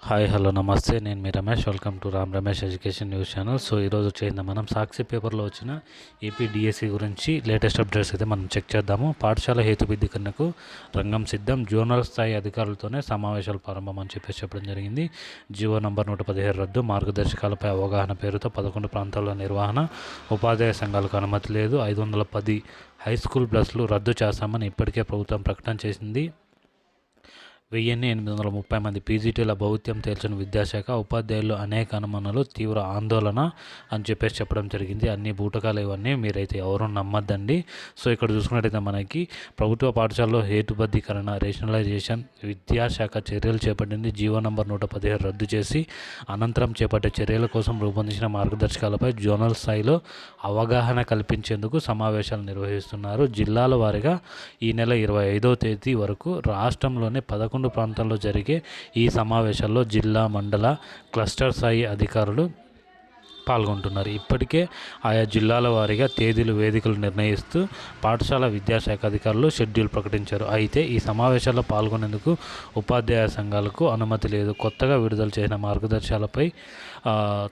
Hi hello నమస్తే. నేను మీ Ramesh. Welcome to Ram Ramesh education news channel. So ఈరోజు వచ్చేది మనం సాక్షి పేపర్లో వచ్చిన ఏపీ డిఎస్సి గురించి లేటెస్ట్ అప్డేట్స్ అయితే మనం చెక్ చేద్దాము. పాఠశాల హేతుబద్ధీకరణకు రంగం సిద్ధం, జోనల్ స్థాయి అధికారులతోనే సమావేశాలు ప్రారంభం అని చెప్పడం జరిగింది. జీవో నంబర్ 117 రద్దు, మార్గదర్శకాలపై అవగాహన పేరుతో 11 ప్రాంతాల్లో నిర్వహణ, ఉపాధ్యాయ సంఘాలకు అనుమతి లేదు, 510 హై స్కూల్ బస్సులు రద్దు చేస్తామని ఇప్పటికే ప్రభుత్వం ప్రకటన చేసింది. 1830 మంది పీజీటీల భౌత్యం తేల్చిన విద్యాశాఖ, ఉపాధ్యాయులు అనేక అనుమానాలు, తీవ్ర ఆందోళన అని చెప్పడం జరిగింది. అన్ని బూటకాలు ఇవన్నీ, మీరైతే ఎవరు నమ్మద్దండి. సో ఇక్కడ చూసుకున్నట్టయితే మనకి ప్రభుత్వ పాఠశాలలో హేతుబద్ధీకరణ, రేషనలైజేషన్ విద్యాశాఖ చర్యలు చేపట్టింది. జీవో నంబర్ 117 రద్దు చేసి అనంతరం చేపట్టే చర్యల కోసం రూపొందించిన మార్గదర్శకాలపై జోనల్ స్థాయిలో అవగాహన కల్పించేందుకు సమావేశాలు నిర్వహిస్తున్నారు. జిల్లాల వారీగా ఈ నెల 25వ తేదీ వరకు రాష్ట్రంలోని 11 ప్రాంతాల్లో జరిగే ఈ సమావేశాల్లో జిల్లా, మండల, క్లస్టర్ స్థాయి అధికారులు పాల్గొంటున్నారు. ఇప్పటికే ఆయా జిల్లాల వారీగా తేదీలు, వేదికలు నిర్ణయిస్తూ పాఠశాల విద్యాశాఖ అధికారులు షెడ్యూల్ ప్రకటించారు. అయితే ఈ సమావేశాల్లో పాల్గొనేందుకు ఉపాధ్యాయ సంఘాలకు అనుమతి లేదు. కొత్తగా విడుదల చేసిన మార్గదర్శకాలపై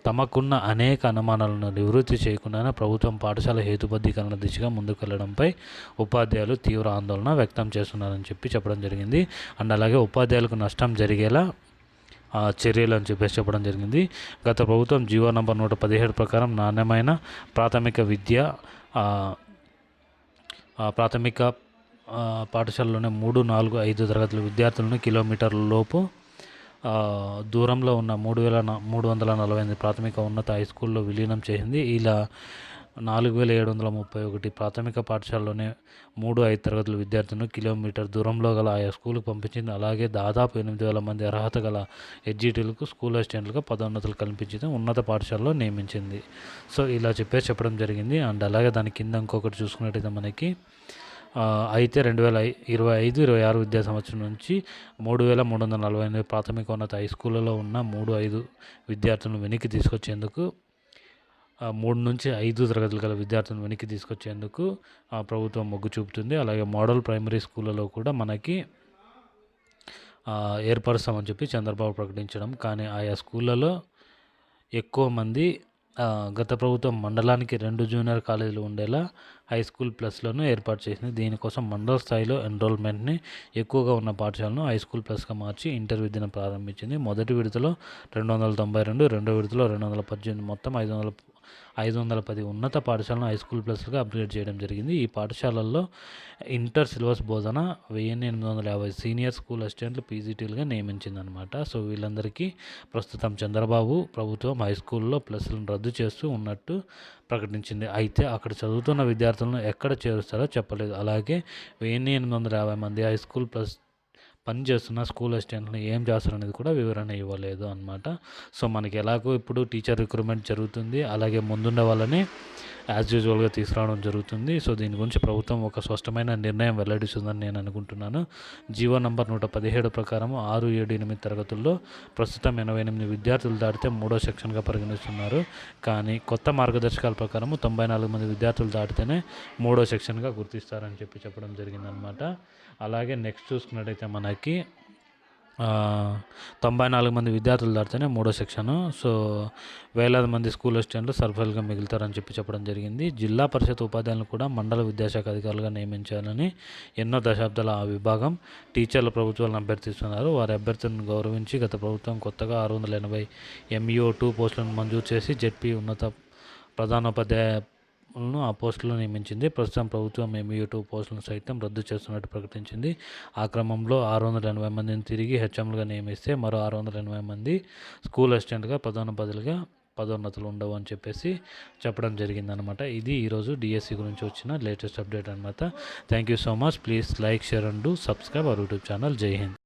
తమకున్న అనేక అనుమానాలను నివృత్తి చేయకుండానే ప్రభుత్వం పాఠశాల హేతుబద్ధీకరణ దిశగా ముందుకు వెళ్లడంపై ఉపాధ్యాయులు తీవ్ర ఆందోళన వ్యక్తం చేస్తున్నారని చెప్పడం జరిగింది. అండ్ అలాగే ఉపాధ్యాయులకు నష్టం జరిగేలా చర్యలు అని చెప్పడం జరిగింది. గత ప్రభుత్వం జీవో నంబర్ 117 ప్రకారం నాణ్యమైన ప్రాథమిక విద్య ప్రాథమిక పాఠశాలలోనే 3, 4, 5 తరగతుల విద్యార్థులను కిలోమీటర్ల లోపు దూరంలో ఉన్న 3,348 ప్రాథమిక ఉన్నత హై స్కూల్లో విలీనం చేసింది. ఇలా 4,731 ప్రాథమిక పాఠశాలలోనే 3, 5 తరగతుల విద్యార్థులను కిలోమీటర్ దూరంలో గల ఆయా స్కూల్కు పంపించింది. అలాగే దాదాపు 8,000 మంది అర్హత గల ఎడ్జిటీలకు స్కూల్ అసిస్టెంట్లుగా పదోన్నతులు కల్పించింది, ఉన్నత పాఠశాలలో నియమించింది. సో ఇలా చెప్పడం జరిగింది. అండ్ అలాగే దాని కింద ఇంకొకటి చూసుకున్నట్టయితే మనకి అయితే 2025-26 విద్యా సంవత్సరం నుంచి 3,348 ప్రాథమిక ఉన్నత హై స్కూళ్ళలో ఉన్న 3, 5 విద్యార్థులను వెనక్కి తీసుకొచ్చేందుకు 3 నుంచి 5 తరగతులు గల విద్యార్థులను వెనక్కి తీసుకొచ్చేందుకు ప్రభుత్వం మొగ్గు చూపుతుంది. అలాగే మోడల్ ప్రైమరీ స్కూళ్ళలో కూడా మనకి ఏర్పరుస్తామని చంద్రబాబు ప్రకటించడం, కానీ ఆయా స్కూళ్ళలో ఎక్కువ మంది గత ప్రభుత్వం మండలానికి 2 జూనియర్ కాలేజీలు ఉండేలా హై స్కూల్ ప్లస్లను ఏర్పాటు చేసింది. దీనికోసం మండల స్థాయిలో ఎన్రోల్మెంట్ని ఎక్కువగా ఉన్న పాఠశాలను హై స్కూల్ ప్లస్గా మార్చి ఇంటర్ విద్యను ప్రారంభించింది. మొదటి విడతలో 292, రెండో విడతలో 218, మొత్తం 510 ఉన్నత పాఠశాలను హై స్కూల్ ప్లస్గా అప్గ్రేడ్ చేయడం జరిగింది. ఈ పాఠశాలల్లో ఇంటర్ సిలబస్ బోధన 1850 సీనియర్ స్కూల్ అసిస్టెంట్లు పీజీటీలుగా నియమించిందనమాట. సో వీళ్ళందరికీ ప్రస్తుతం చంద్రబాబు ప్రభుత్వం హై స్కూల్లో ప్లస్లను రద్దు చేస్తూ ఉన్నట్టు ప్రకటించింది. అయితే అక్కడ చదువుతున్న విద్యార్థులను ఎక్కడ చేరుస్తారో చెప్పలేదు. అలాగే 1850 మంది హై స్కూల్ ప్లస్ పనిచేస్తున్న స్కూల్ అసిస్టెంట్లను ఏం చేస్తారనేది కూడా వివరణ ఇవ్వలేదు అనమాట. సో మనకి ఎలాగో ఇప్పుడు టీచర్ రిక్రూట్మెంట్ జరుగుతుంది, అలాగే ముందున్న వాళ్ళని యాజ్ యూజువల్గా తీసుకురావడం జరుగుతుంది. సో దీని గురించి ప్రభుత్వం ఒక స్పష్టమైన నిర్ణయం వెల్లడిస్తుందని నేను అనుకుంటున్నాను. జీవో నంబర్ 117 ప్రకారం 6, 7, 8 తరగతుల్లో ప్రస్తుతం 88 విద్యార్థులు దాటితే 3వ సెక్షన్గా పరిగణిస్తున్నారు. కానీ కొత్త మార్గదర్శకాల ప్రకారం 94 మంది విద్యార్థులు దాటితేనే 3వ సెక్షన్గా గుర్తిస్తారని చెప్పడం జరిగిందనమాట. అలాగే నెక్స్ట్ చూసుకున్నట్టయితే మనకి 94 మంది విద్యార్థులు దాటితేనే 3వ సెక్షను. సో వేలాది మంది స్కూల్ అసిస్టెంట్లు సర్ఫైల్గా మిగులుతారని చెప్పడం జరిగింది. జిల్లా పరిషత్ ఉపాధ్యాయులను కూడా మండల విద్యాశాఖ అధికారులుగా నియమించాలని ఎన్నో దశాబ్దాల ఆ విభాగం టీచర్ల ప్రభుత్వాలను అభ్యర్థిస్తున్నారు. వారి అభ్యర్థులను గౌరవించి గత ప్రభుత్వం కొత్తగా 680 MUO2 పోస్టులను మంజూరు చేసి జెడ్పీ ఉన్నత ప్రధానోపాధ్యాయ ఆ పోస్టులను నియమించింది. ప్రస్తుతం ప్రభుత్వం MUO2 పోస్టులను సైతం రద్దు చేస్తున్నట్టు ప్రకటించింది. ఆ క్రమంలో 680 మందిని తిరిగి హెచ్ఎంలుగా నియమిస్తే మరో 680 మంది స్కూల్ అసిస్టెంట్గా ప్రధానోపాధ్యాయులుగా పదోన్నతులు ఉండవు అని చెప్పడం జరిగిందనమాట. ఇది ఈరోజు డిఎస్సి గురించి వచ్చిన లేటెస్ట్ అప్డేట్ అనమాట. Thank you so much. Please like, share and do subscribe our YouTube channel. జై హింద్.